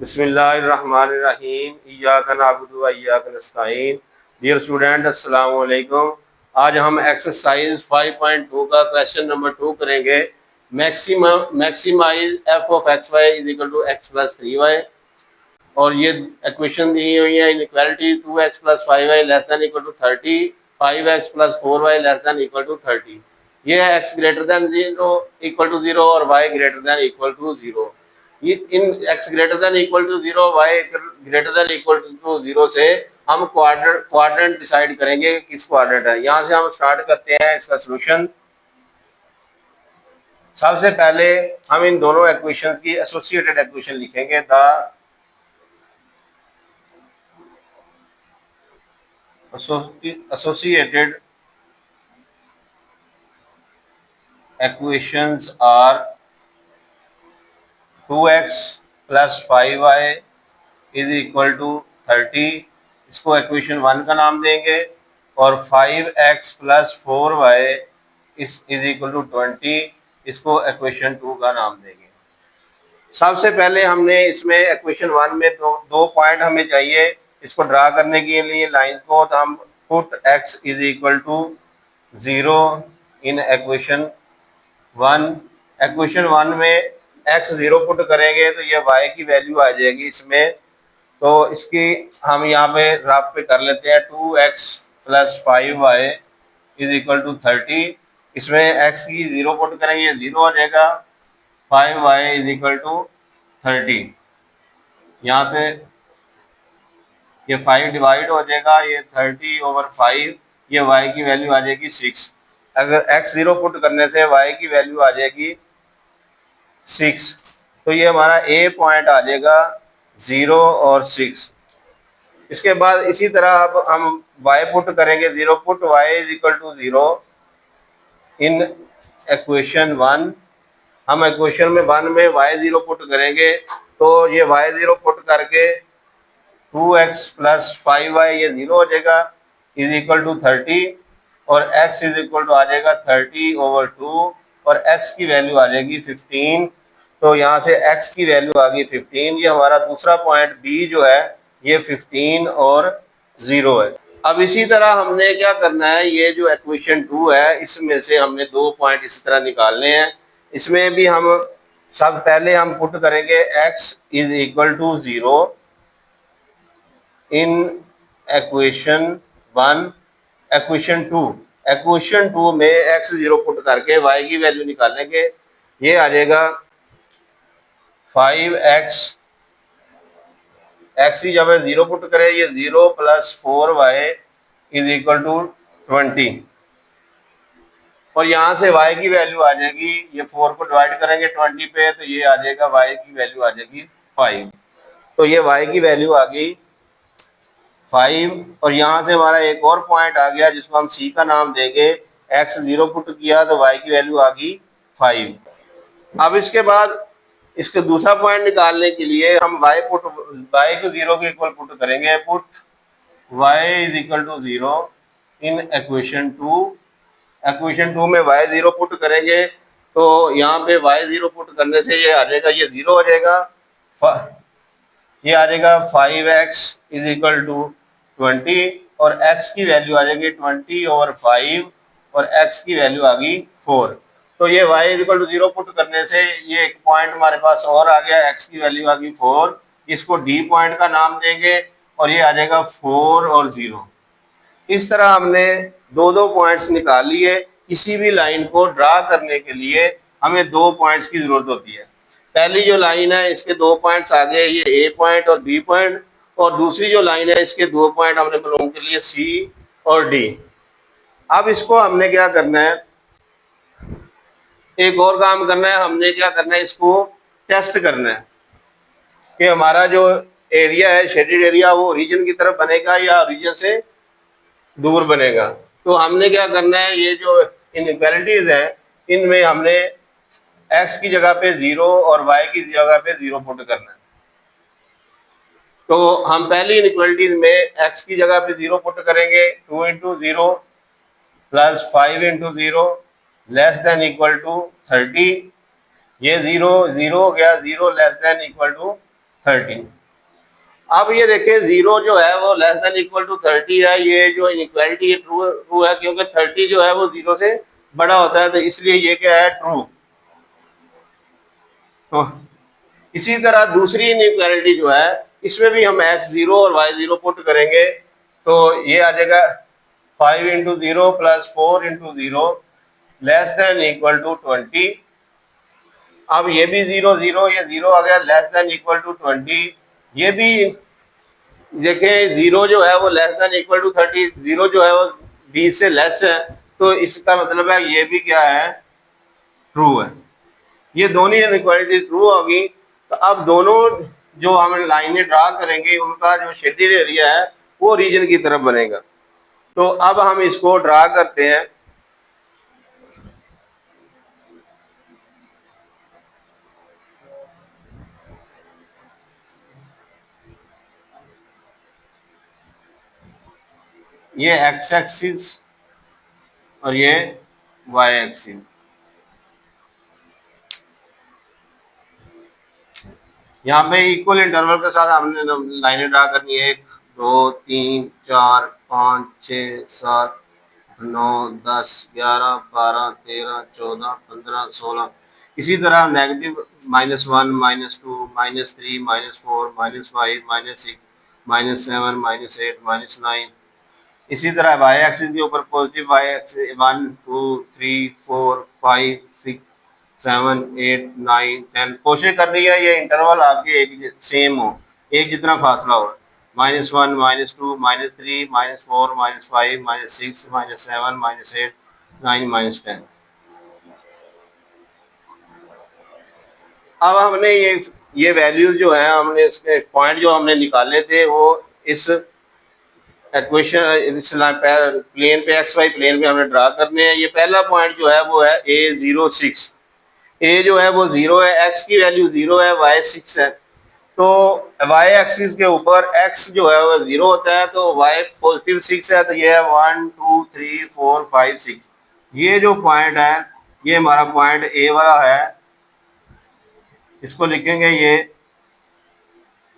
बिस्मिल्लाहिर्रहमानिर्रहीम इय्याका नअबुदु व इय्याका नस्तईन। Dear student, अस्सलाम वालेकुम। आज हम एक्सरसाइज 5.2 का क्वेश्चन नंबर 2 करेंगे। Maximise f of x y is equal to x plus 3y। और ये इक्वेशन दी हुई है inequality 2x plus 5y less than equal to 30, 5x plus 4y less than equal to 30। ये है x greater than 0 equal to 0 और y greater than equal to 0। ये इन x greater than equal to 0, y greater than equal to 0 से हम quadrant decide करेंगे किस quadrant है। यहाँ से हम स्टार्ट करते हैं इसका सोल्यूशन। सबसे पहले हम इन दोनों इक्वेशंस की एसोसिएटेड इक्वेशन लिखेंगे। The associated equations are 2x plus 5y is equal to 30, इसको इक्वेशन 1 का नाम देंगे, और 5x plus 4y is equal to 20, इसको इक्वेशन 2 का नाम देंगे। सबसे पहले हमने इसमें इक्वेशन 1 में दो पॉइंट हमें चाहिए इसको ड्रा करने के लिए लाइन को, तो हम put x is equal to 0 in equation 1। Equation 1 में x 0 पुट करेंगे तो ये y की वैल्यू आ जाएगी इसमें। तो इसकी हम यहाँ पे रफ पे कर लेते हैं। 2x plus 5y is equal to 30। इसमें x की 0 पुट करेंगे, 0 हो जाएगा। 5y is equal to 30। यहाँ पे ये 5 डिवाइड हो जाएगा, ये 30/5, ये y की वैल्यू आ जाएगी 6। अगर x 0 पुट करने से y की वैल्यू आ जाएगी 6। तो ये हमारा a पॉइंट आ जाएगा 0 और 6। इसके बाद इसी तरह अब हम y पुट करेंगे, 0 put y is equal to 0 in equation 1। हम इक्वेशन में 1 में y 0 पुट करेंगे तो ये y 0 पुट करके 2x प्लस 5y ये 0 हो जाएगा इज इक्वल टू 30, और x इज इक्वल टू आ जाएगा 30/2, और x की वैल्यू आ जाएगी 15। तो यहाँ से x की वैल्यू आ गई 15। ये हमारा दूसरा पॉइंट B जो है ये 15 और 0 है। अब इसी तरह हमने क्या करना है, ये जो इक्वेशन 2 है इसमें से हमने दो पॉइंट इसी तरह निकालने हैं। इसमें भी हम सब पहले हम पुट करेंगे x is equal to 0 in equation 1। Equation 2 में x 0 पुट करके y की वैल्यू निकालेंगे। ये आ जाएगा 5x, x की जब 0 पुट करें ये 0 plus 4y is equal to 20, और यहाँ से y की वैल्यू आ जाएगी, ये 4 को डिवाइड करेंगे 20 पे तो ये आ जाएगा y की वैल्यू आ जाएगी 5। तो ये y की वैल्यू आ गई 5, और यहाँ से हमारा एक और पॉइंट आ गया जिसको हम C का नाम देंगे। x 0 पुट किया तो y की वैल्यू आ गई 5। अब इसके बाद इसके दूसरा पॉइंट निकालने के लिए हम y को 0 के इक्वल पुट करेंगे। Put y is equal to 0 in equation 2। Equation 2 में y 0 पुट करेंगे तो यहाँ पे y 0 पुट करने से ये आ जाएगा, ये 0 हो जाएगा, ये आ जाएगा 5x इज इक्वल टू 20, और x की वैल्यू आ जाएगी 20/5, और x की वैल्यू आ गई 4। तो ये y is equal to 0 put करने से ये एक पॉइंट हमारे पास और आ गया, x की वैल्यू आ गई 4। इसको D पॉइंट का नाम देंगे, और ये आ जाएगा 4 और 0। इस तरह हमने दो पॉइंट्स निकाल लिए। किसी भी लाइन को ड्रा करने के लिए हमें दो पॉइंट्स की जरूरत होती है। पहली जो लाइन है इसके दो पॉइंट्स आ गए, ये ए पॉइंट और बी पॉइंट, और दूसरी जो लाइन है इसके दो पॉइंट हमने मालूम के लिए सी और डी। अब इसको हमने क्या करना है, एक और काम करना है। हमने क्या करना है, इसको टेस्ट करना है कि हमारा जो एरिया है शेडेड एरिया वो ओरिजिन की तरफ बनेगा या ओरिजिन से दूर बनेगा। तो हमने क्या करना है, ये जो इनइक्वालिटीज है इनमें हमने x की जगह पे 0 और y की जगह पे 0 पुट करना है। तो हम पहली इनइक्वालिटीज में x की जगह पे 0 पुट करेंगे। 2 into 0 plus 5 into 0 less than equal to 30। ये 0 0 हो गया, 0 लेस देन इक्वल टू 30। अब ये देखिए जीरो जो है वो लेस देन इक्वल टू 30 है, ये जो इनइक्वालिटी ट्रू ट्रू है क्योंकि 30 जो है वो जीरो से बड़ा होता है, तो इसलिए ये क्या है, ट्रू। तो इसी तरह दूसरी इनइक्वालिटी जो है इसमें भी हम x0 और y0 पुट करेंगे, तो ये आ जाएगा 5 into zero plus 4 into zero less than equal to 20। अब ये भी जीरो जीरो, ये जीरो आ गया, लेस देन इक्वल टू 20। ये भी देखें जीरो जो है वो less than equal to 30, zero जो है वो 20 से लेस है, तो इसका मतलब है ये भी क्या है, ट्रू है। ये दोनों इनइक्वालिटी ट्रू होगी। तो अब दोनों जो हम लाइनें ड्रा करेंगे उनका जो शेडेड एरिया है वो रीजन की तरफ बनेगा। तो अब हम इसको ड्रा करते हैं। ये एक्स एक्सिस और ये वाई एक्सिस। यहाँ पे इक्वल इंटरवल के साथ हमने लाइनें ड्रा करनी है, 1 2 3 4 5 6 7 9 10 11 12 13 14 15 16। इसी तरह नेगेटिव -1 -2 -3 -4 -5 -6 -7 -8 -9। इसी तरह वाई एक्सिस के ऊपर पॉजिटिव वाई एक्सिस 1 2 3 4 5 6 7 8 9 10। कोशिश कर रही है ये इंटरवल आपके एक सेम हो, एक जितना फासला हो, -1 -2 -3 -4 -5 -6 -7 -8 9 -10। अब हमने ये वैल्यूज जो है हमने इसके पॉइंट जो हमने निकाले थे वो इस इक्वेशन इस प्लेन पे एक्स वाई प्लेन पे हमने ड्रा करने हैं। ये पहला पॉइंट जो है वो है A06। ए जो है वो 0 है, एक्स की वैल्यू 0 है, वाई 6 है। तो वाई एक्सिस के ऊपर एक्स जो है वो 0 होता है, तो वाई पॉजिटिव 6 है, तो ये है 1 2 3 4 5 6। ये जो पॉइंट है ये हमारा पॉइंट ए वाला है, इसको लिखेंगे ये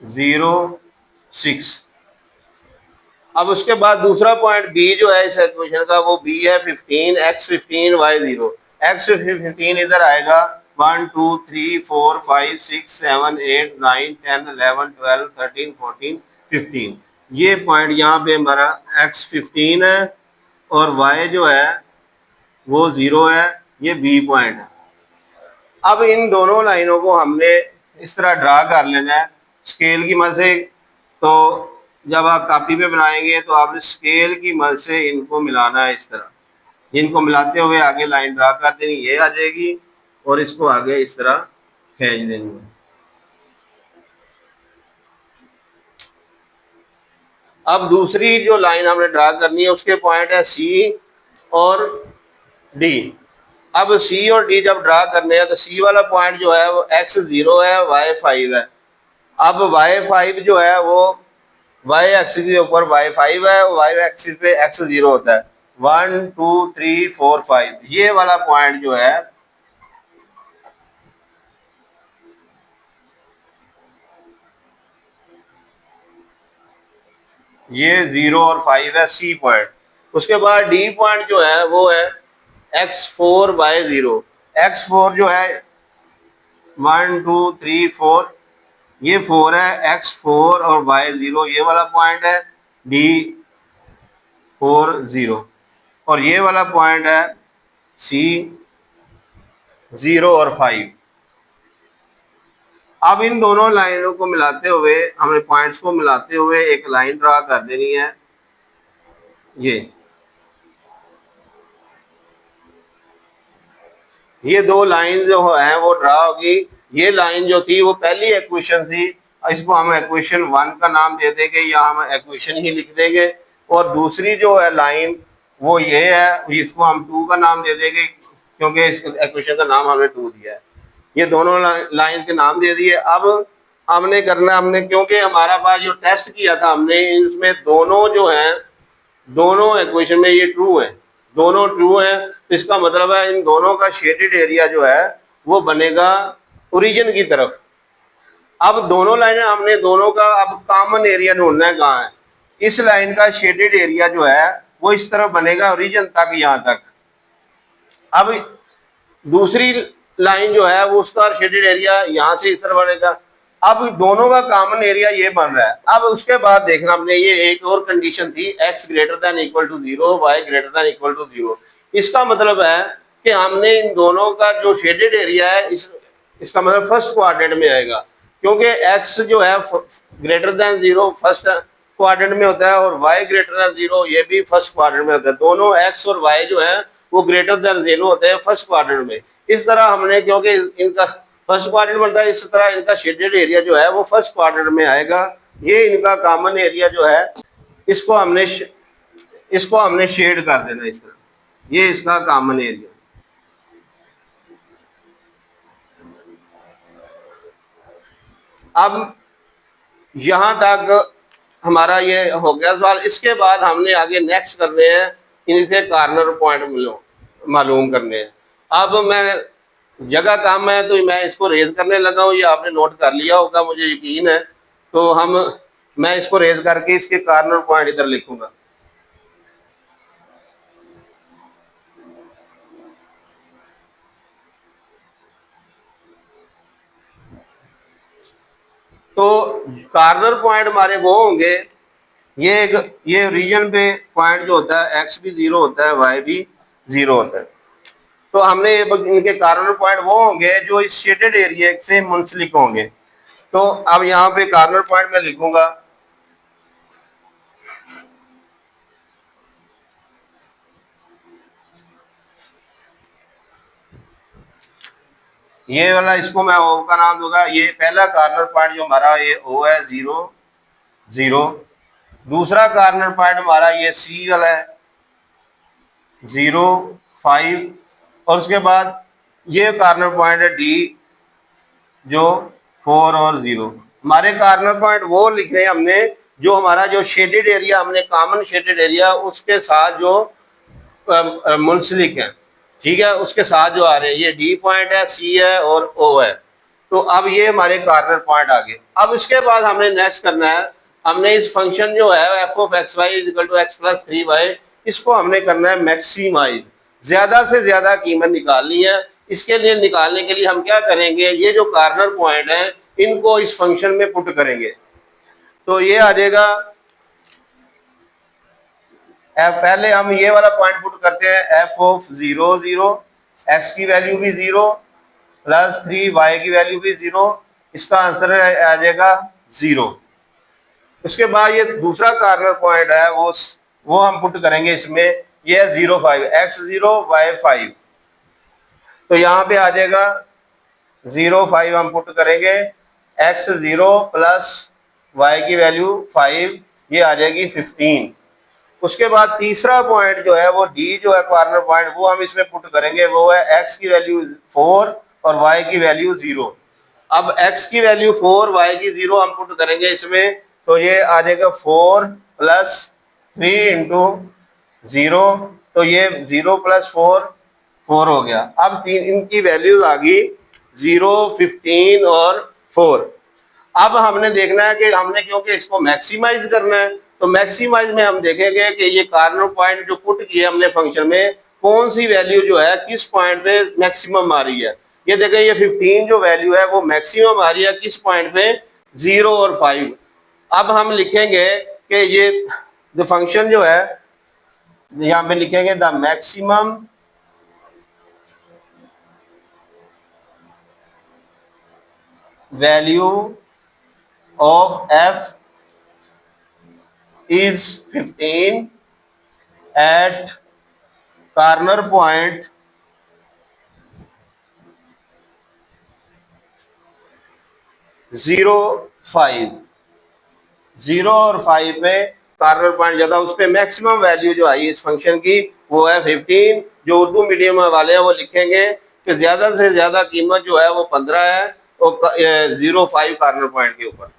0 6। अब उसके बाद दूसरा पॉइंट बी जो है इस इक्वेशन का वो बी है 15, एक्स 15 वाई 0। एक्स 15 इधर आएगा 1 2 3 4 5 6 7 8 9 10 11 12 13 14 15। ये पॉइंट यहाँ पे हमारा एक्स 15 है और वाई जो है वो 0 है, ये बी पॉइंट है। अब इन दोनों लाइनों को हमने इस तरह ड्रा कर लेना है स्केल की मदद से। तो जब आप कॉपी पे बनाएंगे तो आपने स्केल की मदद से इनको मिलाना है, इस तरह इनको मिलाते हुए आगे लाइन ड्रा कर देनी, ये आ जाएगी, और इसको आगे इस तरह खींच देनी है। अब दूसरी जो लाइन हमने ड्रा करनी है उसके पॉइंट है सी और डी। अब सी और डी जब ड्रा करने हैं तो सी वाला पॉइंट जो है वो एक्स 0 है, वाई 5 है। अब वाई 5 जो है वो वाई एक्सिस के ऊपर वाई 5 है, वाई एक्सिस पे एक्स 0 होता है। 1 2 3 4 5 ये वाला पॉइंट जो है ये 0 और 5 है, सी पॉइंट। उसके बाद डी पॉइंट जो है वो है x4 बाय 0। x4 जो है 1 2 3 4, ये 4 है, x4 और y0 ये वाला पॉइंट है, D4 0। और ये वाला पॉइंट है C0 और 5। अब इन दोनों लाइनों को मिलाते हुए हमने पॉइंट्स को मिलाते हुए एक लाइन ड्रा कर देनी है। ये दो लाइन जो है वो ड्रा होगी। ये लाइन जो थी वो पहली इक्वेशन थी, इसको हम इक्वेशन 1 का नाम दे देंगे या हम इक्वेशन ही लिख देंगे। और दूसरी जो है लाइन वो ये है, इसको हम 2 का नाम दे देंगे क्योंकि इस इक्वेशन का नाम हमने 2 दिया है। ये दोनों लाइन के नाम दे दिए। अब हमने करना, हमने क्योंकि हमारा पास जो टेस्ट किया था हमने, इसमें दोनों जो है दोनों इक्वेशन में ये ट्रू है, दोनों ट्रू है, तो इसका मतलब है इन दोनों का शेडेड एरिया जो है वो बनेगा ओरिजिन की तरफ। अब दोनों लाइनें हमने दोनों का अब कॉमन एरिया ढूंढना है कहाँ है। इस लाइन का शेडेड एरिया जो है वो इस तरफ बनेगा ओरिजिन तक, यहां तक। अब दूसरी लाइन जो है वो उसका शेडेड एरिया यहां से इस तरफ बनेगा। अब दोनों का कॉमन एरिया ये बन रहा है। अब उसके बाद देखना हमने, ये एक और कंडीशन थी, x greater than equal to 0, y greater than equal to 0। इसका मतलब है कि हमने इन दोनों का जो शेडेड एरिया है इसका मतलब फर्स्ट क्वाड्रेंट में आएगा, क्योंकि x जो है ग्रेटर देन 0 फर्स्ट क्वाड्रेंट में होता है और y ग्रेटर देन 0 ये भी फर्स्ट क्वाड्रेंट में होता है। दोनों x और y जो है वो ग्रेटर देन 0 होते हैं फर्स्ट क्वाड्रेंट में। इस तरह हमने, क्योंकि इनका फर्स्ट क्वाड्रेंट बनता है, इस तरह इनका शेडेड एरिया जो है वो फर्स्ट क्वाड्रेंट में आएगा। ये इनका कॉमन एरिया जो है इसको हमने शेड कर देना इस तरह, ये इसका कॉमन एरिया। अब यहां तक हमारा ये हो गया सवाल। इसके बाद हमने आगे नेक्स्ट करने हैं, इनके कॉर्नर पॉइंट मालूम करने हैं। अब मैं, जगह कम है तो मैं इसको रेज करने लगा हूँ, ये आपने नोट कर लिया होगा मुझे यकीन है। तो मैं इसको रेज करके इसके कॉर्नर पॉइंट इधर लिखूंगा। तो कॉर्नर पॉइंट हमारे वो होंगे, ये रीजन पे पॉइंट जो होता है x भी 0 होता है, y भी 0 होता है। तो हमने इनके कॉर्नर पॉइंट वो होंगे जो इस शेडेड एरिया से मुंसलिक होंगे। तो अब यहाँ पे कॉर्नर पॉइंट में लिखूंगा, ये वाला इसको मैं ओ का नाम दूंगा। ये पहला कॉर्नर पॉइंट जो हमारा ये ओ है 0 0। दूसरा कॉर्नर पॉइंट हमारा ये सी वाला है 0 5। और उसके बाद ये कॉर्नर पॉइंट है डी जो 4 और 0। हमारे कॉर्नर पॉइंट वो लिख रहे हैं हमने जो हमारा जो शेडेड एरिया, हमने कॉमन शेडेड एरिया उसके साथ जो मुंसलिक है, ठीक है, उसके साथ जो आ रहे हैं। ये डी पॉइंट है, सी है और ओ है। तो अब ये हमारे कॉर्नर पॉइंट आ गए। अब इसके बाद हमने नेक्स्ट करना है, हमने इस फंक्शन जो है f of x y equal to x plus 3y, इसको हमने करना है मैक्सिमाइज, ज्यादा से ज्यादा कीमत निकालनी है। इसके लिए निकालने के लिए हम क्या करेंगे, ये जो कॉर्नर पॉइंट है इनको इस फंक्शन में पुट करेंगे। तो ये आ जाएगा, पहले हम ये वाला पॉइंट पुट करते हैं, एफ ऑफ 0 0, एक्स की वैल्यू भी 0 प्लस 3y की वैल्यू भी 0, इसका आंसर आ जाएगा 0। उसके बाद ये दूसरा कॉर्नर पॉइंट है वो हम पुट करेंगे इसमें, ये है 0 5, x 0 y 5। तो यहाँ पे आ जाएगा 0 5 हम पुट करेंगे, x 0 प्लस y की वैल्यू 5, ये आ जाएगी 15। उसके बाद तीसरा पॉइंट जो है वो d जो है कॉर्नर पॉइंट, वो हम इसमें पुट करेंगे, वो है x की वैल्यू 4 और y की वैल्यू 0। अब x की वैल्यू 4, y की 0 हम पुट करेंगे इसमें, तो ये आ जाएगा 4 प्लस 3 इंटू 0। तो ये 0 प्लस 4 4 हो गया। अब तीन इनकी वैल्यूज आ गई 0 15 और 4। अब हमने देखना है कि हमने, क्योंकि इसको मैक्सिमाइज करना है, तो मैक्सिमाइज में हम देखेंगे कि ये कॉर्नर पॉइंट जो पुट किए हमने फंक्शन में, कौन सी वैल्यू जो है किस पॉइंट पे मैक्सिमम आ रही है। ये देखें, ये 15 जो वैल्यू है वो मैक्सिमम आ रही है किस पॉइंट पे, 0 और 5। अब हम लिखेंगे कि ये द फंक्शन जो है, यहां पे लिखेंगे the maximum value of f is 15 at corner point 0 5। 0 और 5 में कॉर्नर पॉइंट ज्यादा, उस पर मैक्सिमम वैल्यू जो आई इस फंक्शन की वो है 15। जो उर्दू मीडियम वाले हैं वो लिखेंगे कि ज्यादा से ज्यादा कीमत जो है वो 15 है और 0 5 कॉर्नर पॉइंट के ऊपर।